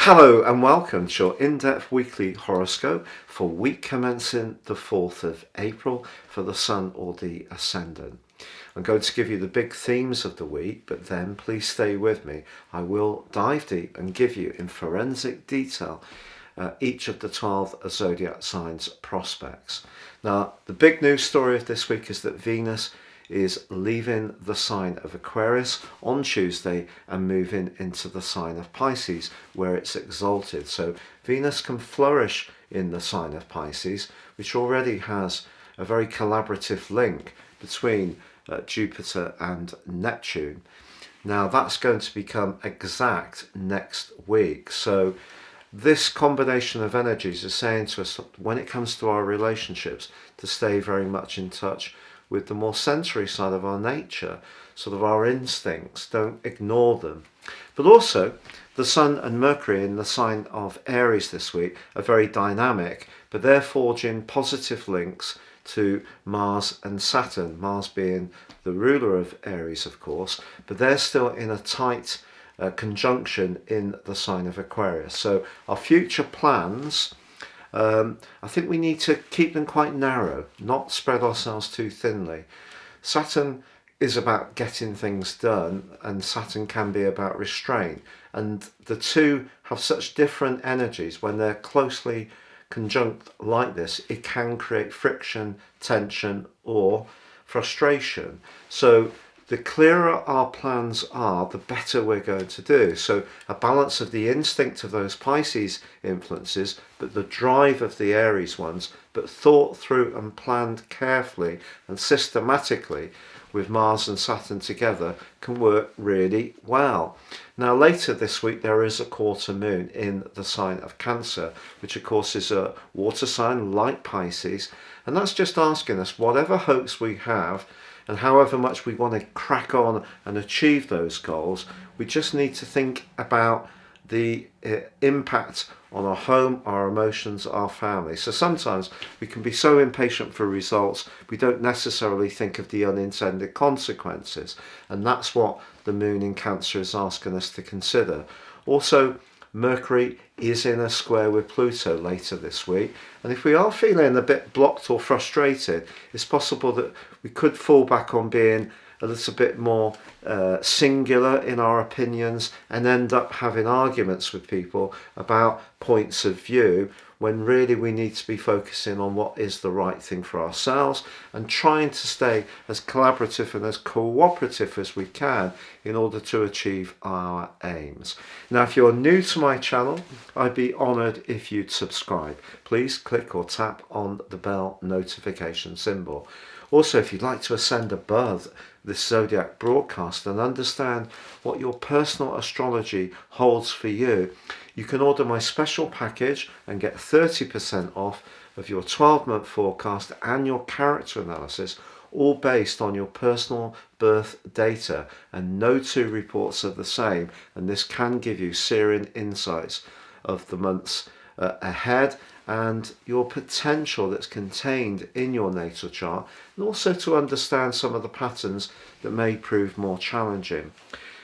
Hello and welcome to your in-depth weekly horoscope for week commencing the 4th of April for the Sun or the Ascendant. I'm going to give you the big themes of the week, but then please stay with me. I will dive deep and give you in forensic detail each of the 12 zodiac signs prospects. Now, the big news story of this week is that Venus is leaving the sign of Aquarius on Tuesday and moving into the sign of Pisces, where it's exalted. So Venus can flourish in the sign of Pisces, which already has a very collaborative link between Jupiter and Neptune. Now that's going to become exact next week. So this combination of energies is saying to us, when it comes to our relationships, to stay very much in touch with the more sensory side of our nature, sort of our instincts. Don't ignore them. But also, the Sun and Mercury in the sign of Aries this week are very dynamic, but they're forging positive links to Mars and Saturn. Mars being the ruler of Aries, of course, but they're still in a tight conjunction in the sign of Aquarius. So our future plans, I think we need to keep them quite narrow, not spread ourselves too thinly. Saturn is about getting things done, and Saturn can be about restraint. And the two have such different energies. When they're closely conjunct like this, it can create friction, tension, or frustration. So the clearer our plans are, the better we're going to do. So a balance of the instinct of those Pisces influences, but the drive of the Aries ones, but thought through and planned carefully and systematically with Mars and Saturn together, can work really well. Now later this week there is a quarter moon in the sign of Cancer, which of course is a water sign like Pisces, and that's just asking us, whatever hopes we have and however much we want to crack on and achieve those goals, we just need to think about the impact on our home, our emotions, our family. So sometimes we can be so impatient for results, we don't necessarily think of the unintended consequences. And that's what the moon in Cancer is asking us to consider. Also, Mercury is in a square with Pluto later this week, and if we are feeling a bit blocked or frustrated, it's possible that we could fall back on being a little bit more singular in our opinions and end up having arguments with people about points of view, when really we need to be focusing on what is the right thing for ourselves and trying to stay as collaborative and as cooperative as we can in order to achieve our aims. Now, if you're new to my channel, I'd be honoured if you'd subscribe. Please click or tap on the bell notification symbol. Also, if you'd like to ascend above this Zodiac broadcast and understand what your personal astrology holds for you, you can order my special package and get 30% off of your 12-month forecast and your character analysis, all based on your personal birth data, and no two reports are the same, and this can give you searing insights of the months ahead and your potential that's contained in your natal chart, and also to understand some of the patterns that may prove more challenging.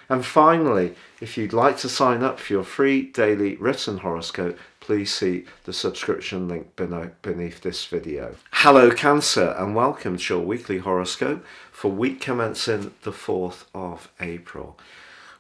And finally, if you'd like to sign up for your free daily written horoscope, please see the subscription link beneath this video. Hello Cancer, and welcome to your weekly horoscope for week commencing the 4th of April.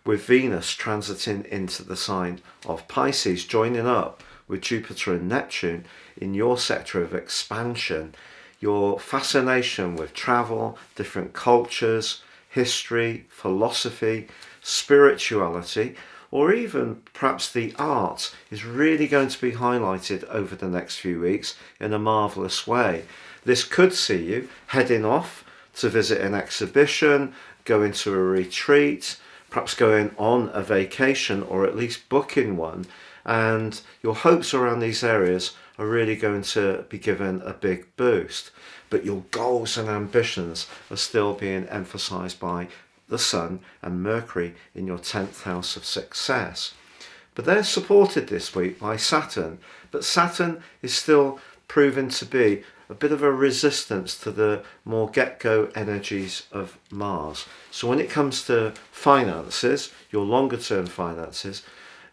With Venus transiting into the sign of Pisces, joining up with Jupiter and Neptune in your sector of expansion, your fascination with travel, different cultures, history, philosophy, spirituality, or even perhaps the arts is really going to be highlighted over the next few weeks in a marvellous way. This could see you heading off to visit an exhibition, going to a retreat, perhaps going on a vacation, or at least booking one, and your hopes around these areas are really going to be given a big boost. But your goals and ambitions are still being emphasized by the Sun and Mercury in your 10th house of success. But they're supported this week by Saturn, but Saturn is still proven to be a bit of a resistance to the more get-go energies of Mars. So when it comes to finances, your longer term finances,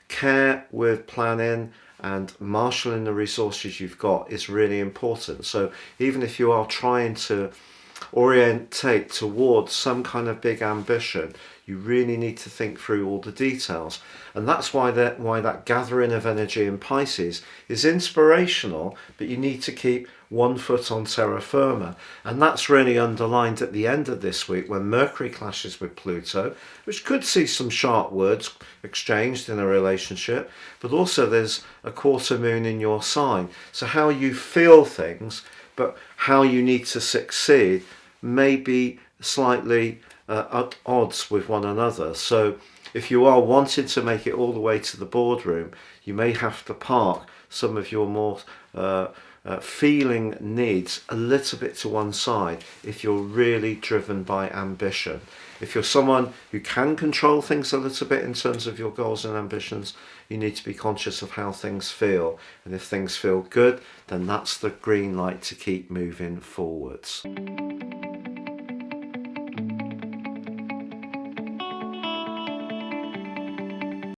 care with planning and marshalling the resources you've got is really important. So even if you are trying to orientate towards some kind of big ambition, you really need to think through all the details. And that's why that gathering of energy in Pisces is inspirational, but you need to keep one foot on terra firma. And that's really underlined at the end of this week when Mercury clashes with Pluto, which could see some sharp words exchanged in a relationship, but also there's a quarter moon in your sign. So how you feel things, but how you need to succeed may be slightly at odds with one another. So if you are wanting to make it all the way to the boardroom, you may have to park some of your more feeling needs a little bit to one side if you're really driven by ambition. If you're someone who can control things a little bit in terms of your goals and ambitions, you need to be conscious of how things feel. And if things feel good, then that's the green light to keep moving forwards.